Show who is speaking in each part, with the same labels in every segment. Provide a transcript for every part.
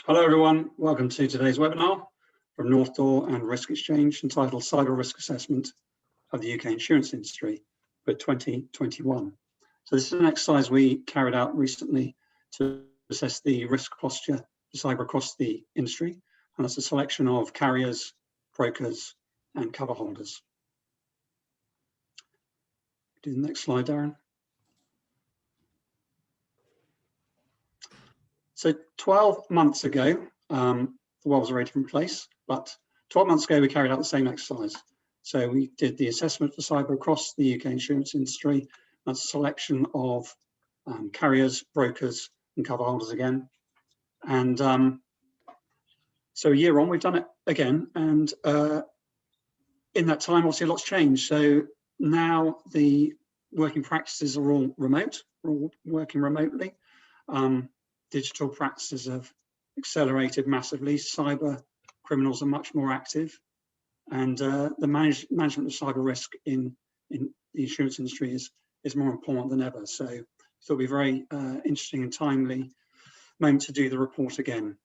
Speaker 1: Hello everyone, welcome to today's webinar from Northdoor and Risk Exchange entitled Cyber Risk Assessment of the UK Insurance Industry for 2021. So this is an exercise we carried out recently to assess the risk posture for cyber across the industry, and that's a selection of carriers, brokers and cover holders. Do the next slide, Darren. So 12 months ago, the world was a very different place, but 12 months ago we carried out the same exercise. So we did the assessment for cyber across the UK insurance industry. That's a selection of carriers, brokers and cover holders again. And so a year on, we've done it again. And in that time, obviously a lot's changed. So now the working practices are all remote, we're all working remotely. Digital practices have accelerated massively. Cyber criminals are much more active, and the management of cyber risk in the insurance industry is more important than ever. So it'll be very interesting and timely moment to do the report again.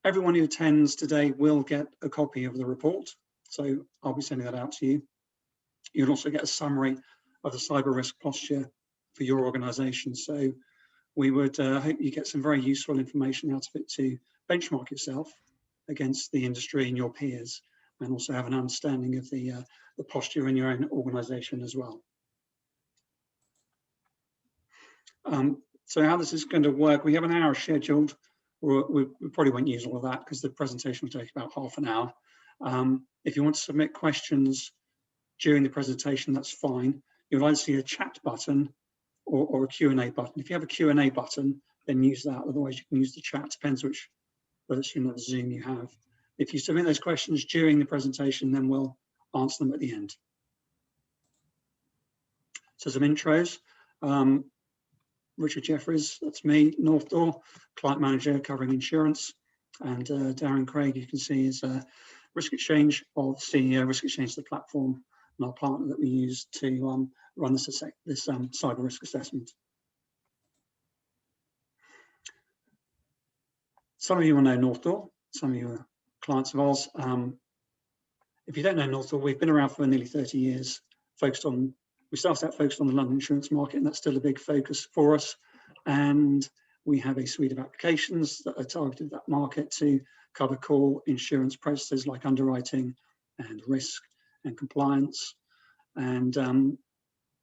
Speaker 1: Everyone who attends today will get a copy of the report, so I'll be sending that out to you. You'll also get a summary of the cyber risk posture for your organisation. So we would hope you get some very useful information out of it to benchmark yourself against the industry and your peers, and also have an understanding of the posture in your own organisation as well. So how this is going to work, we have an hour scheduled. We probably won't use all of that because the presentation will take about half an hour. If you want to submit questions during the presentation, that's fine. You'll either see a chat button or a Q&A button. If you have a Q&A button, then use that. Otherwise, you can use the chat. Depends which version of Zoom you have. If you submit those questions during the presentation, then we'll answer them at the end. So some intros. Richard Jeffries, that's me, Northdoor, client manager covering insurance. And Darren Craig, you can see, is Risk Exchange, or CEO Risk Exchange, the platform, and our partner that we use to run this cyber risk assessment. Some of you will know Northdoor, some of you are clients of ours. If you don't know Northdoor, we've been around for nearly 30 years, we started out focused on the London insurance market, and that's still a big focus for us. And we have a suite of applications that are targeted at that market to cover core insurance processes like underwriting and risk and compliance. And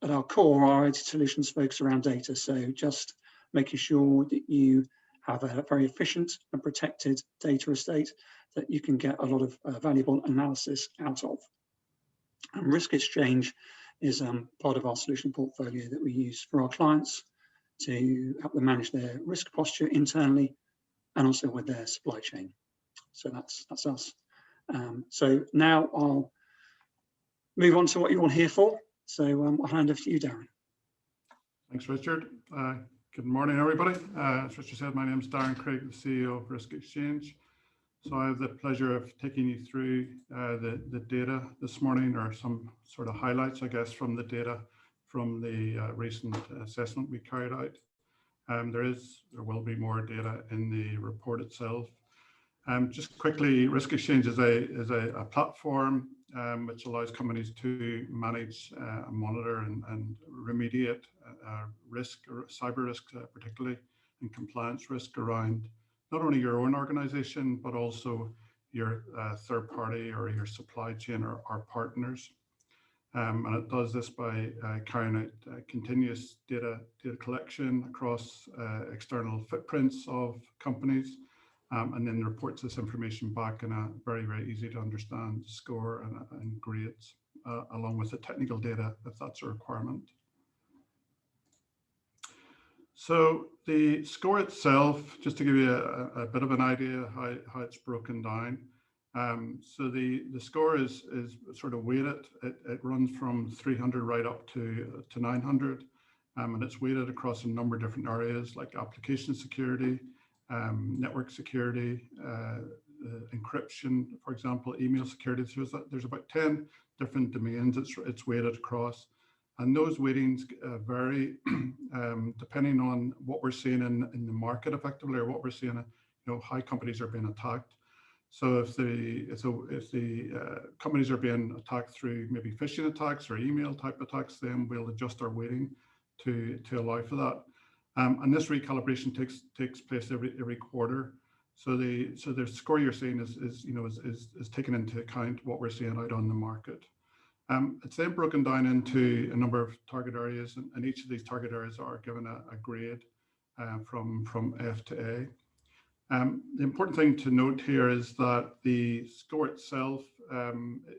Speaker 1: at our core, our IT solutions focus around data. So just making sure that you have a very efficient and protected data estate that you can get a lot of valuable analysis out of. And Risk Exchange is part of our solution portfolio that we use for our clients to help them manage their risk posture internally and also with their supply chain. So that's us. So now I'll move on to what you're all here for. So I'll hand over to you, Darren.
Speaker 2: Thanks, Richard. Good morning, everybody. As Richard said, my name is Darren Craig, the CEO of Risk Exchange. So I have the pleasure of taking you through the data this morning, or some sort of highlights, I guess, from the data from the recent assessment we carried out. There will be more data in the report itself. Just quickly, Risk Exchange is a platform which allows companies to manage, monitor and remediate risk, or cyber risk particularly, and compliance risk around not only your own organization, but also your third party or your supply chain or our partners. And it does this by carrying out continuous data collection across external footprints of companies, and then reports this information back in a very, very easy to understand score and grades, along with the technical data if that's a requirement. So the score itself, just to give you a bit of an idea how it's broken down. So the score is sort of weighted. It runs from 300 right up to 900, and it's weighted across a number of different areas like application security, network security, encryption, for example, email security. So there's about 10 different domains it's weighted across. And those weightings vary depending on what we're seeing in the market effectively, or what we're seeing how companies are being attacked. So if the companies are being attacked through maybe phishing attacks or email type attacks, then we'll adjust our weighting to allow for that. And this recalibration takes place every quarter. So the score you're seeing is taken into account what we're seeing out on the market. It's then broken down into a number of target areas, and each of these target areas are given a grade from F to A. The important thing to note here is that the score itself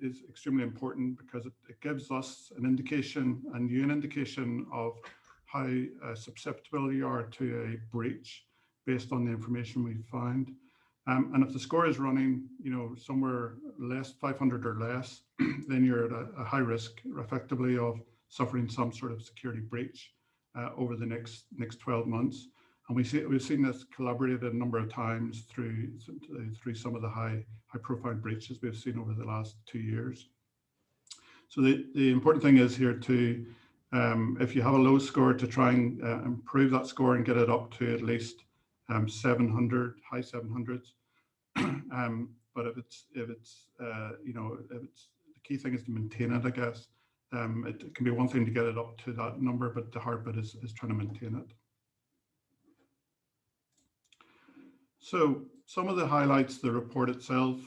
Speaker 2: is extremely important because it gives us an indication, a new indication of how susceptible you are to a breach based on the information we found. And if the score is running, somewhere less 500 or less, then you're at a high risk, effectively, of suffering some sort of security breach over the next 12 months. And we've seen this collaborated a number of times through some of the high profile breaches we've seen over the last 2 years. So the important thing is here to, if you have a low score, to try and improve that score and get it up to at least 700, high 700s. But if it's the key thing is to maintain it, I guess. It can be one thing to get it up to that number, but the hard bit is trying to maintain it. So some of the highlights, the report itself.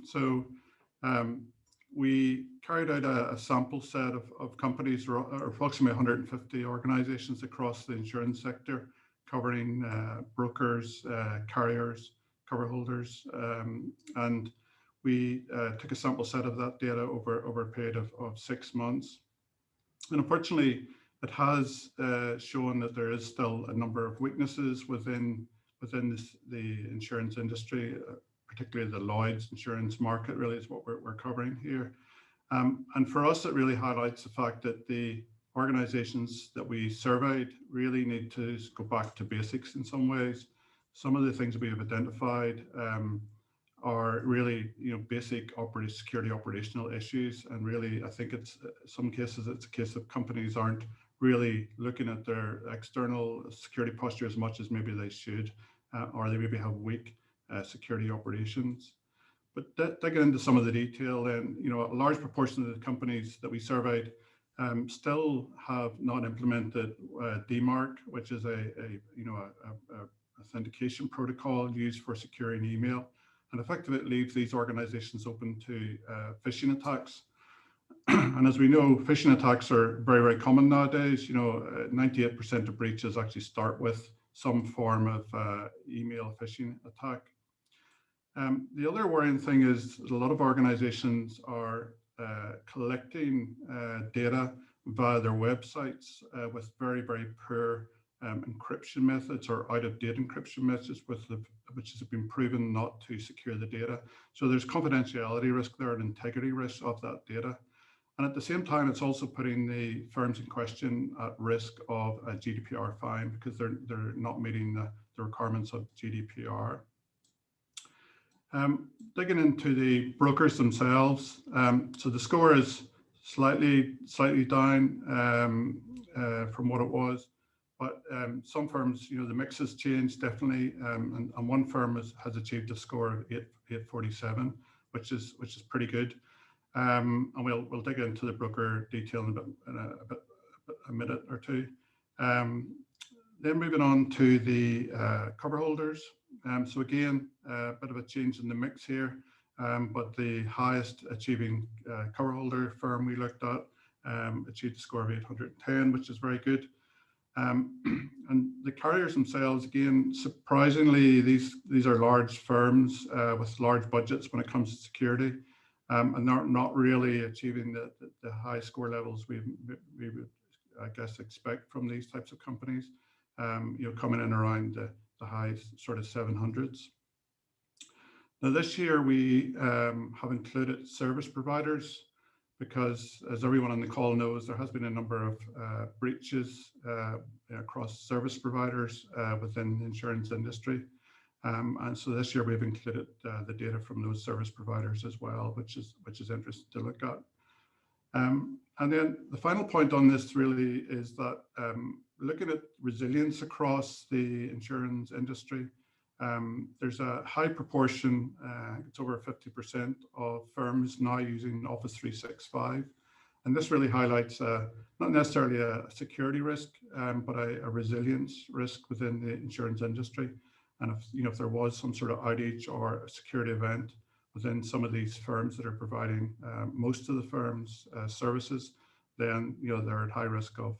Speaker 2: So we carried out a sample set of companies, or approximately 150 organizations across the insurance sector, covering brokers, carriers, cover holders, and we took a sample set of that data over a period of 6 months. And unfortunately, it has shown that there is still a number of weaknesses within the insurance industry, particularly the Lloyd's insurance market, really is what we're covering here. And for us, it really highlights the fact that the organizations that we surveyed really need to go back to basics in some ways. Some of the things we have identified are really, basic security operational issues. And really, I think it's some cases, it's a case of companies aren't really looking at their external security posture as much as maybe they should, or they maybe have weak security operations. But digging into some of the detail, then, a large proportion of the companies that we surveyed still have not implemented DMARC, which is a authentication protocol used for securing email, and effectively it leaves these organizations open to phishing attacks. And as we know, phishing attacks are very, very common nowadays. 98% of breaches actually start with some form of email phishing attack. The other worrying thing is a lot of organizations are collecting data via their websites with very, very poor encryption methods or out-of-date encryption methods, which has been proven not to secure the data. So there's confidentiality risk there and integrity risk of that data. And at the same time, it's also putting the firms in question at risk of a GDPR fine because they're not meeting the requirements of GDPR. Digging into the brokers themselves, so the score is slightly down from what it was, but some firms, the mix has changed definitely, and one firm has achieved a score of 847, which is pretty good. And we'll dig into the broker detail in a minute or two. Then moving on to the cover holders. So again, a bit of a change in the mix here, but the highest achieving cover holder firm we looked at achieved a score of 810, which is very good. And the carriers themselves, again, surprisingly, these are large firms with large budgets when it comes to security, and they're not really achieving the high score levels we would, I guess, expect from these types of companies, coming in around the high sort of 700s. Now this year we have included service providers because, as everyone on the call knows, there has been a number of breaches across service providers within the insurance industry. And so this year we've included the data from those service providers as well, which is interesting to look at. And then the final point on this really is that looking at resilience across the insurance industry, There's a high proportion, it's over 50% of firms now using Office 365. And this really highlights not necessarily a security risk, but a resilience risk within the insurance industry. And if there was some sort of outage or a security event within some of these firms that are providing most of the firm's services, then they're at high risk of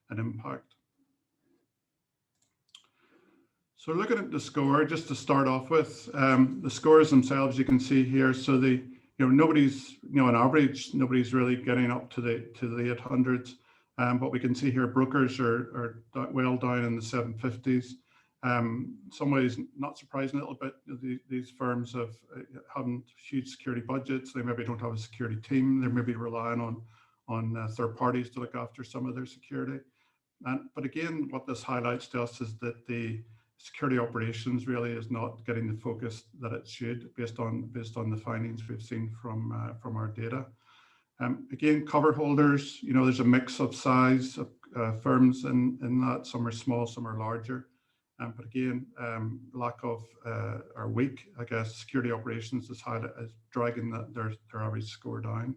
Speaker 2: an impact. So looking at the score, just to start off with, the scores themselves, you can see here. So nobody's, on average, nobody's really getting up to the 800s. But we can see here brokers are well down in the 750s. Some ways, not surprising a little bit, these firms haven't huge security budgets. They maybe don't have a security team. They may be relying on third parties to look after some of their security. But again, what this highlights to us is that the security operations really is not getting the focus that it should, based on the findings we've seen from our data. Again, cover holders, there's a mix of size of firms in that. Some are small, some are larger. But again, lack of or weak, I guess, security operations is dragging their average score down.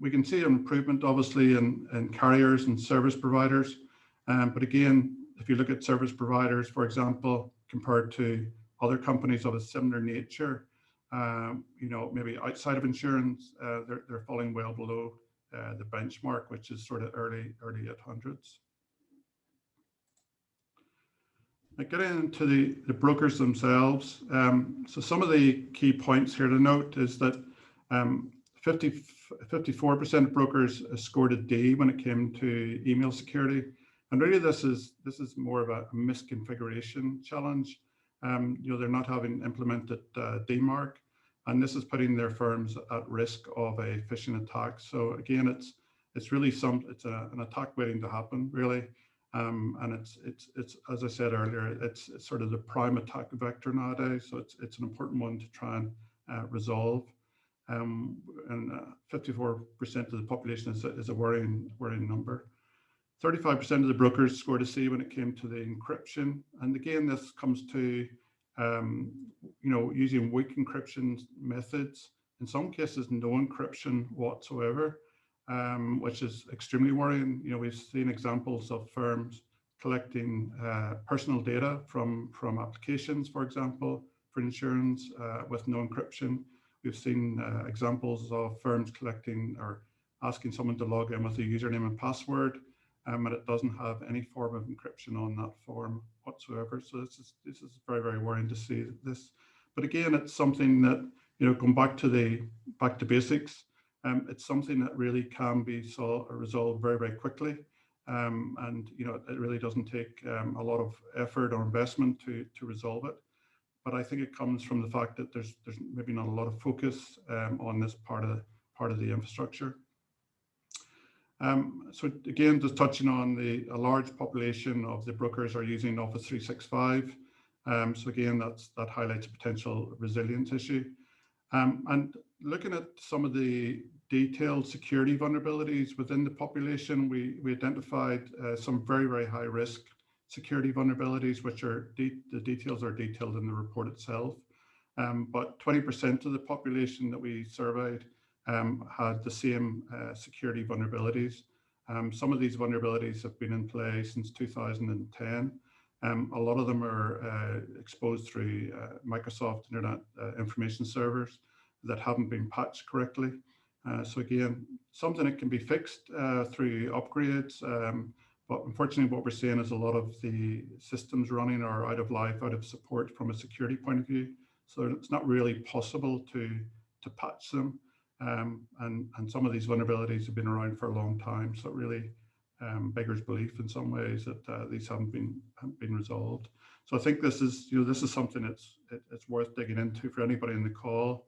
Speaker 2: We can see an improvement, obviously, in carriers and service providers. But again, if you look at service providers, for example, compared to other companies of a similar nature, maybe outside of insurance, they're falling well below the benchmark, which is sort of early 800s. Now, getting into the brokers themselves, so some of the key points here to note is that 54% of brokers scored a D when it came to email security. And really, this is more of a misconfiguration challenge. They're not having implemented DMARC, and this is putting their firms at risk of a phishing attack. So again, it's really an attack waiting to happen, really. And it's as I said earlier, it's sort of the prime attack vector nowadays. So it's an important one to try and resolve. And 54% of the population is a worrying number. 35% of the brokers scored a C when it came to the encryption. And again, this comes to, using weak encryption methods, in some cases, no encryption whatsoever, which is extremely worrying. We've seen examples of firms collecting personal data from applications, for example, for insurance with no encryption. We've seen examples of firms collecting or asking someone to log in with a username and password, and it doesn't have any form of encryption on that form whatsoever. So this is very, very worrying to see this. But again, it's something that, going back to basics, it's something that really can be resolved very, very quickly. And it really doesn't take a lot of effort or investment to resolve it. But I think it comes from the fact that there's maybe not a lot of focus on this part of the infrastructure. So again, just touching on a large population of the brokers are using Office 365. So again, that highlights a potential resilience issue. And looking at some of the detailed security vulnerabilities within the population, we identified some very, very high risk security vulnerabilities, which the details are detailed in the report itself. But 20% of the population that we surveyed had the same security vulnerabilities. Some of these vulnerabilities have been in play since 2010. A lot of them are exposed through Microsoft Internet Information Servers that haven't been patched correctly. So again, something that can be fixed through upgrades. But unfortunately, what we're seeing is a lot of the systems running are out of life, out of support from a security point of view. So it's not really possible to patch them. And some of these vulnerabilities have been around for a long time. So it really beggars belief in some ways that these haven't been resolved. So I think this is something it's worth digging into for anybody in the call.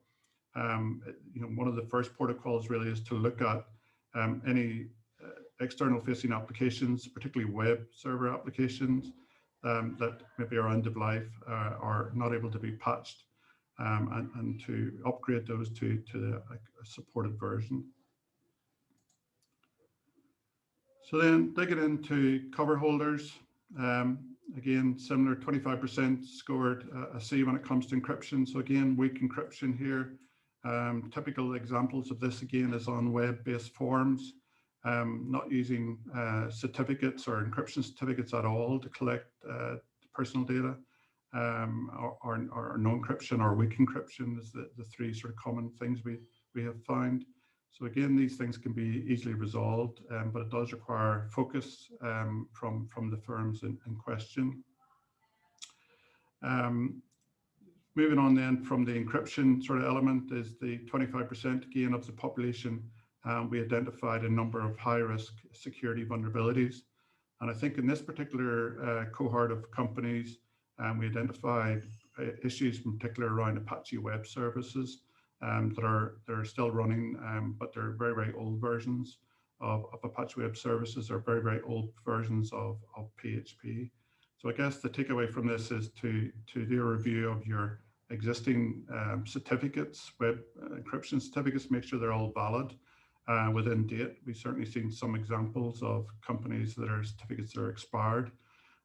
Speaker 2: One of the first protocols really is to look at any external facing applications, particularly web server applications that maybe are end of life, are not able to be patched, and to upgrade those to a supported version. So then digging into cover holders, again, similar, 25% scored a C when it comes to encryption. So again, weak encryption here. Typical examples of this again is on web-based forms, not using certificates or encryption certificates at all to collect personal data, or no encryption or weak encryption is the three sort of common things we have found. So again, these things can be easily resolved, but it does require focus from the firms in question. Moving on then from the encryption sort of element is the 25% again of the population. We identified a number of high-risk security vulnerabilities. And I think in this particular cohort of companies, we identified issues in particular around Apache web services that are still running, but they're very, very old versions of Apache web services, or very, very old versions of PHP. So I guess the takeaway from this is to do a review of your existing certificates, web encryption certificates, make sure they're all valid within date. We've certainly seen some examples of companies that are certificates that are expired,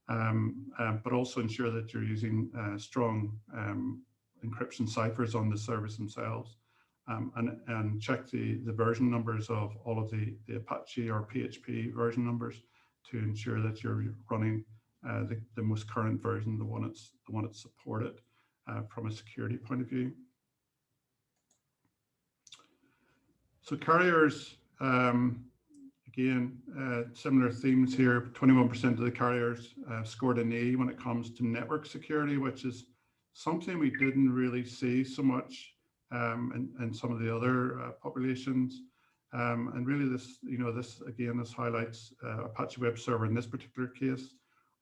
Speaker 2: but also ensure that you're using strong encryption ciphers on the servers themselves, and check the version numbers of all of the Apache or PHP version numbers to ensure that you're running the most current version, the one that's supported from a security point of view. So carriers, again, similar themes here. 21% of the carriers scored an E when it comes to network security, which is something we didn't really see so much in some of the other populations. And really this, this highlights Apache web server in this particular case.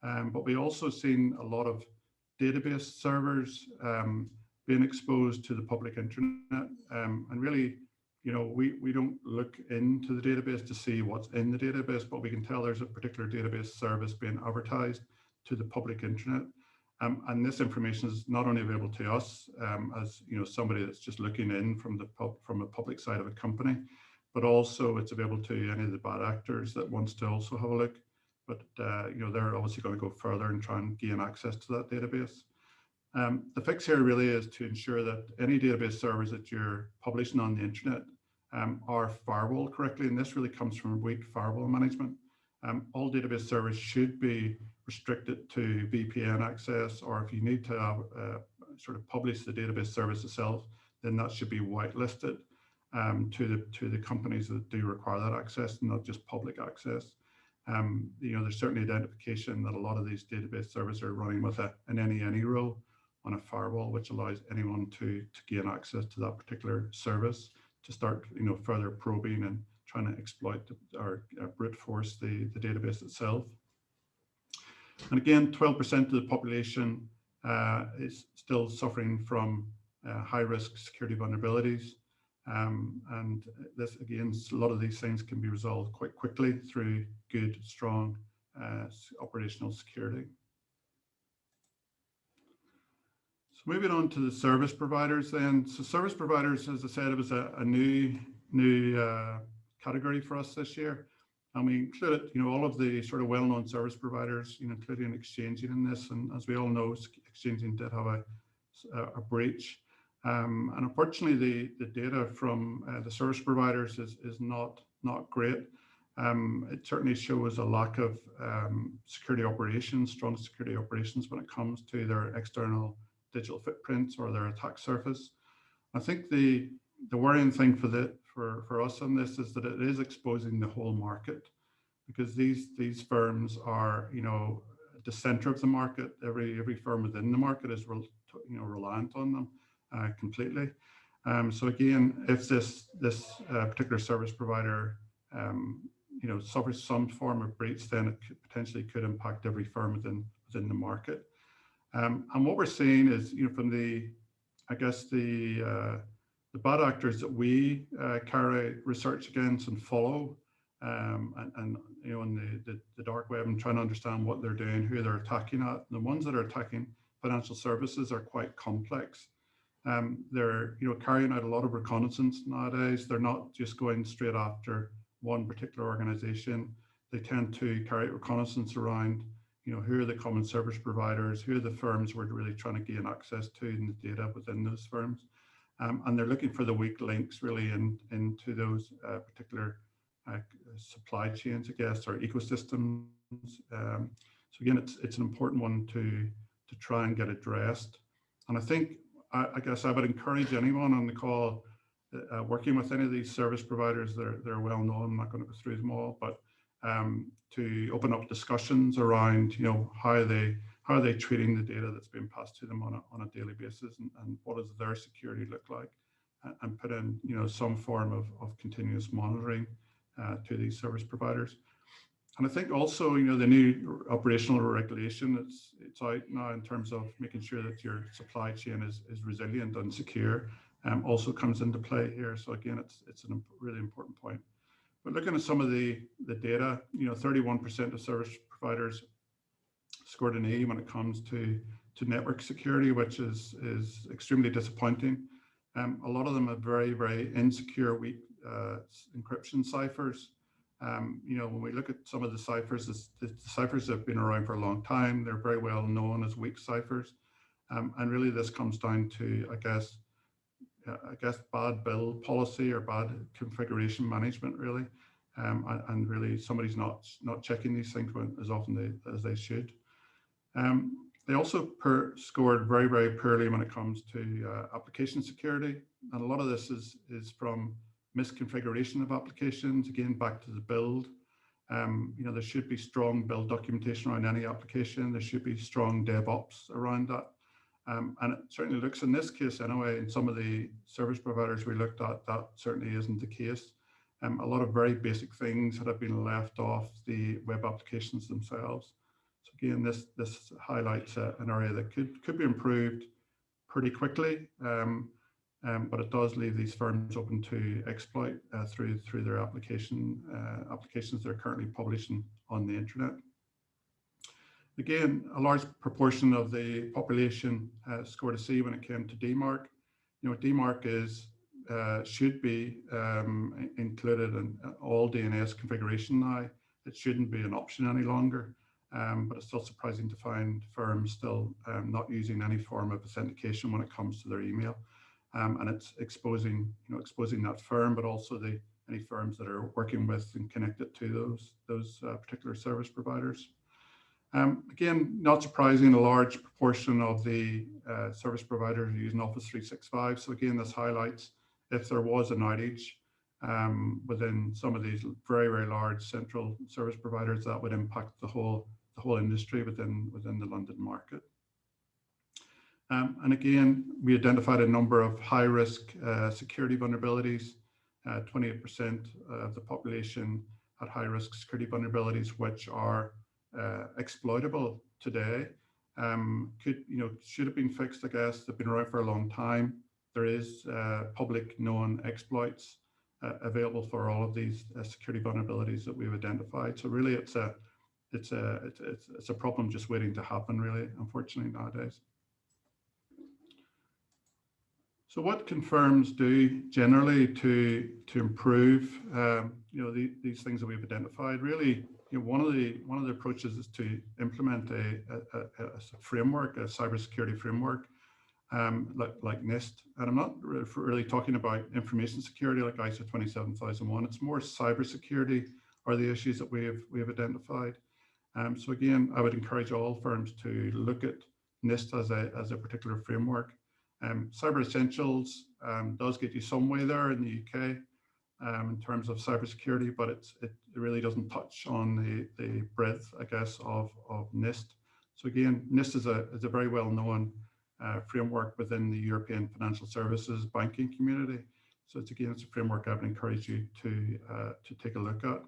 Speaker 2: But we also seen a lot of database servers being exposed to the public internet. And really, we don't look into the database to see what's in the database, but we can tell there's a particular database service being advertised to the public internet. And this information is not only available to us as somebody that's just looking in from a public side of a company, but also it's available to any of the bad actors that wants to also have a look. But they're obviously going to go further and try and gain access to that database. The fix here really is to ensure that any database servers that you're publishing on the internet are firewalled correctly, and this really comes from weak firewall management. All database servers should be restricted to VPN access, or if you need to sort of publish the database service itself, then that should be whitelisted to the companies that do require that access, not just public access. There's certainly identification that a lot of these database servers are running with an any rule on a firewall, which allows anyone to gain access to that particular service, to start further probing and trying to exploit or brute force the database itself. And again, 12% of the population is still suffering from high-risk security vulnerabilities. And this, again, a lot of these things can be resolved quite quickly through good, strong operational security. So moving on to the service providers then. So service providers, as I said, it was a new category for us this year. And we included, all of the sort of well-known service providers, including Exchanging in this. And as we all know, Exchanging did have a breach. And unfortunately, the data from the service providers is not great. It certainly shows a lack of security operations, strong security operations when it comes to their external digital footprints or their attack surface. I think the worrying thing for us on this is that it is exposing the whole market, because these firms are at the center of the market. Every firm within the market is reliant on them completely. So again, if this particular service provider suffers some form of breach, then it potentially could impact every firm within the market. And what we're seeing is, from the bad actors that we carry research against and follow, and on the dark web, and trying to understand what they're doing, who they're attacking at. The ones that are attacking financial services are quite complex. They're carrying out a lot of reconnaissance nowadays. They're not just going straight after one particular organization. They tend to carry out reconnaissance around who are the common service providers, who are the firms we're really trying to gain access to in the data within those firms. And they're looking for the weak links really into those particular supply chains, I guess, or ecosystems. So again, it's an important one to try and get addressed. And I think, I guess I would encourage anyone on the call working with any of these service providers. They're well known. I'm not going to go through them all, but to open up discussions around, how are they treating the data that's being passed to them on a daily basis, and what does their security look like, and put in, some form of continuous monitoring to these service providers. And I think also, the new operational regulation it's out now in terms of making sure that your supply chain is resilient and secure, also comes into play here. So again, it's a really important point. But looking at some of the data, 31% of service providers scored an E when it comes to network security, which is extremely disappointing. A lot of them have very, very insecure, weak encryption ciphers. When we look at some of the ciphers, the ciphers have been around for a long time. They're very well known as weak ciphers. And really this comes down to, I guess, bad build policy or bad configuration management, really. And really somebody's not checking these things as often as they should. They also scored very, very poorly when it comes to application security. And a lot of this is from misconfiguration of applications, again, back to the build. There should be strong build documentation around any application. There should be strong DevOps around that. And it certainly looks, in this case anyway, in some of the service providers we looked at, that certainly isn't the case. A lot of very basic things that have been left off the web applications themselves. So again, this highlights an area that could be improved pretty quickly. But it does leave these firms open to exploit through their applications they're currently publishing on the internet. Again, a large proportion of the population scored a C when it came to DMARC. DMARC should be included in all DNS configuration now. It shouldn't be an option any longer. But it's still surprising to find firms still not using any form of authentication when it comes to their email. And it's exposing that firm, but also any firms that are working with and connected to those particular service providers. Again, not surprising, a large proportion of the service providers are using Office 365. So again, this highlights if there was an outage within some of these very, very large central service providers, that would impact the whole industry within the London market. And again, we identified a number of high-risk security vulnerabilities. 28% of the population had high-risk security vulnerabilities, which are exploitable today. Should have been fixed, I guess. They've been around for a long time. There is public known exploits available for all of these security vulnerabilities that we've identified. So really, it's a problem just waiting to happen, really, unfortunately, nowadays. So what can firms do generally to improve these things that we've identified? Really, one of the approaches is to implement a framework, a cybersecurity framework, like NIST. And I'm not really talking about information security like ISO 27001. It's more cybersecurity are the issues that we have identified. So again, I would encourage all firms to look at NIST as a particular framework. Cyber Essentials does get you some way there in the UK in terms of cybersecurity, but it really doesn't touch on the breadth, I guess, of NIST. So again, NIST is a very well-known framework within the European financial services banking community. So it's a framework I would encourage you to take a look at.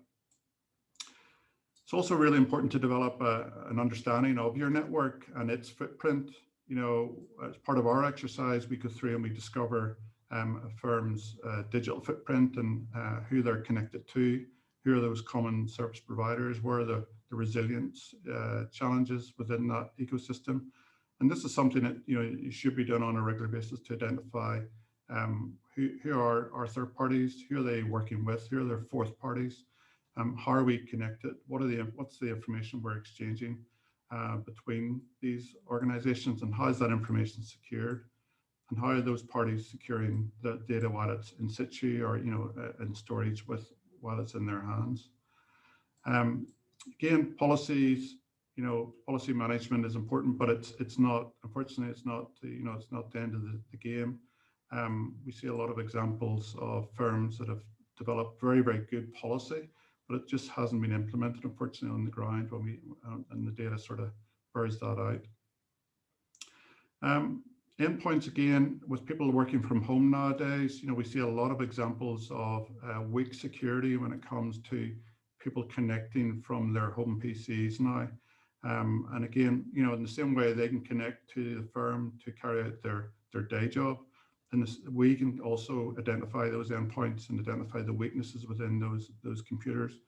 Speaker 2: It's also really important to develop an understanding of your network and its footprint. As part of our exercise, we go through and we discover a firm's digital footprint and who they're connected to, who are those common service providers, where are the resilience challenges within that ecosystem. And this is something that you should be done on a regular basis to identify who are our third parties, who are they working with, who are their fourth parties, how are we connected, what's the information we're exchanging, between these organizations, and how is that information secured, and how are those parties securing the data while it's in situ or in storage while it's in their hands. Again, policies, policy management is important, but it's not, unfortunately, it's not the end of the game. We see a lot of examples of firms that have developed very, very good policy, but it just hasn't been implemented, unfortunately, on the ground and the data sort of bears that out. Endpoints, again, with people working from home nowadays, we see a lot of examples of weak security when it comes to people connecting from their home PCs now. And again, in the same way they can connect to the firm to carry out their day job, and we can also identify those endpoints and identify the weaknesses within those computers.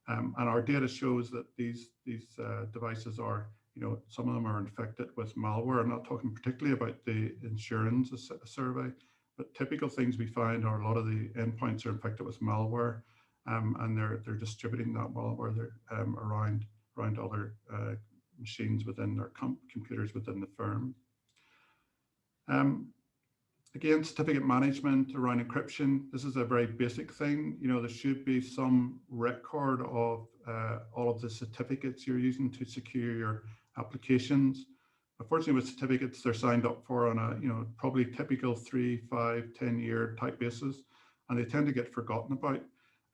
Speaker 2: And our data shows that these devices are, some of them are infected with malware. I'm not talking particularly about the insurance survey, but typical things we find are a lot of the endpoints are infected with malware, and they're distributing that malware around other machines within their computers within the firm. Again, certificate management around encryption. This is a very basic thing. There should be some record of all of the certificates you're using to secure your applications. Unfortunately, with certificates, they're signed up for on a probably typical 3, 5, 10-year type basis, and they tend to get forgotten about.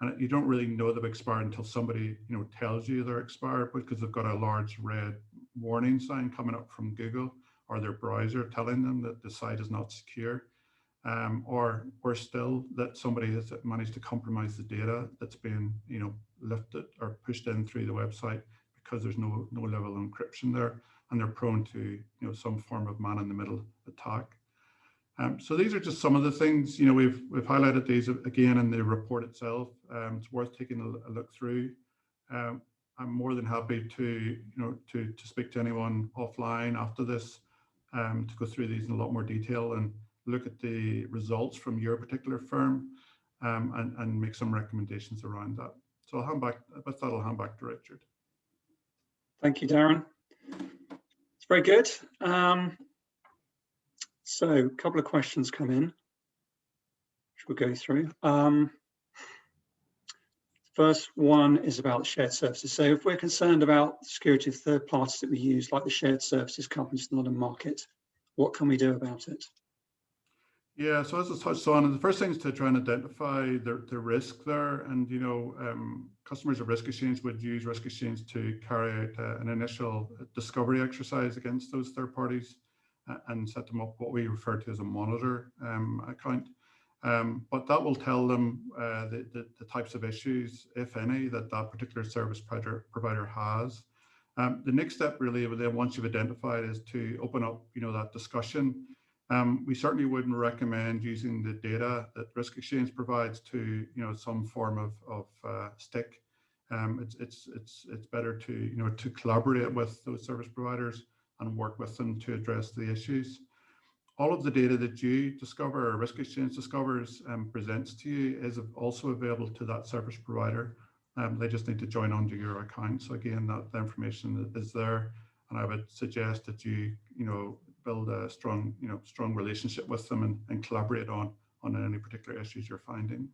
Speaker 2: And you don't really know they've expired until somebody tells you they're expired, because they've got a large red warning sign coming up from Google or their browser telling them that the site is not secure, or still that somebody has managed to compromise the data that's been lifted or pushed in through the website, because there's no level of encryption there, and they're prone to some form of man-in-the-middle attack. So these are just some of the things. We've highlighted these again in the report itself. It's worth taking a look through. I'm more than happy to speak to anyone offline after this, to go through these in a lot more detail and look at the results from your particular firm, and make some recommendations around that. So I'll hand back to Richard.
Speaker 1: Thank you, Darren. It's very good. So a couple of questions come in, which we'll go through. First one is about shared services. So if we're concerned about the security of third parties that we use, like the shared services companies in the London market, what can we do about it?
Speaker 2: Yeah, so as I touched on, the first thing is to try and identify the risk there. And, customers of Risk Exchange would use Risk Exchange to carry out an initial discovery exercise against those third parties, and set them up what we refer to as a monitor account. But that will tell them the types of issues, if any, that particular service provider has. The next step really, then once you've identified, is to open up that discussion. We certainly wouldn't recommend using the data that Risk Exchange provides to some form of stick. It's better to collaborate with those service providers and work with them to address the issues. All of the data that you discover or Risk Exchange discovers and presents to you is also available to that service provider. They just need to join onto your account. So again, the information is there, and I would suggest that you build a strong relationship with them and collaborate on any particular issues you're finding.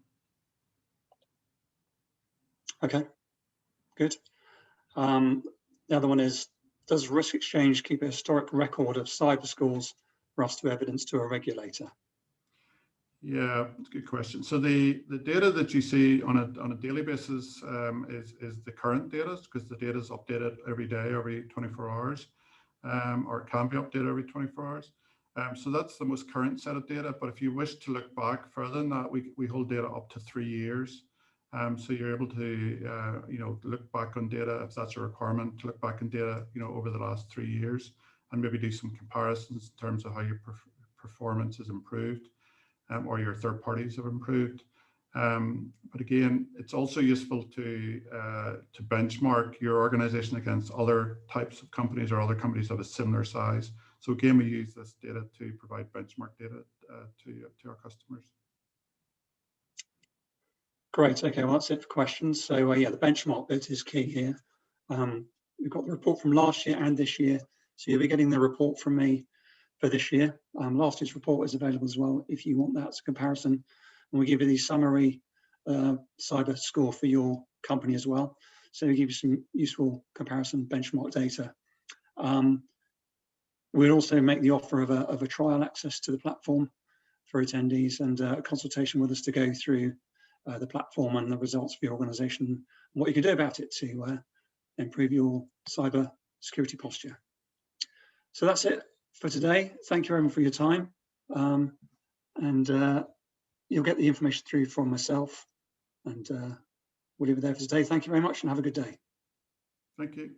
Speaker 1: Okay, good. The other one is, does Risk Exchange keep a historic record of cyber scores for us to evidence to a regulator?
Speaker 2: Yeah, it's a good question. So the data that you see on a daily basis is the current data, because the data is updated every day, every 24 hours, or it can be updated every 24 hours. So that's the most current set of data. But if you wish to look back further than that, we hold data up to 3 years. So you're able to look back on data, if that's a requirement, to look back on data over the last 3 years, and maybe do some comparisons in terms of how your performance has improved, or your third parties have improved. But again, it's also useful to benchmark your organization against other types of companies or other companies of a similar size. So again, we use this data to provide benchmark data to our customers. Great.
Speaker 1: Okay, well, that's it for questions. So yeah, the benchmark bit is key here. we've got the report from last year and this year. So you'll be getting the report from me for this year. Last year's report is available as well if you want that as a comparison. And we give you the summary cyber score for your company as well. So we give you some useful comparison benchmark data. We'll also make the offer of a trial access to the platform for attendees and a consultation with us to go through the platform and the results for your organization and what you can do about it to improve your cyber security posture. So that's it for today. Thank you everyone for your time. You'll get the information through from myself, and we'll leave it there for today. Thank you very much and have a good day.
Speaker 2: Thank you.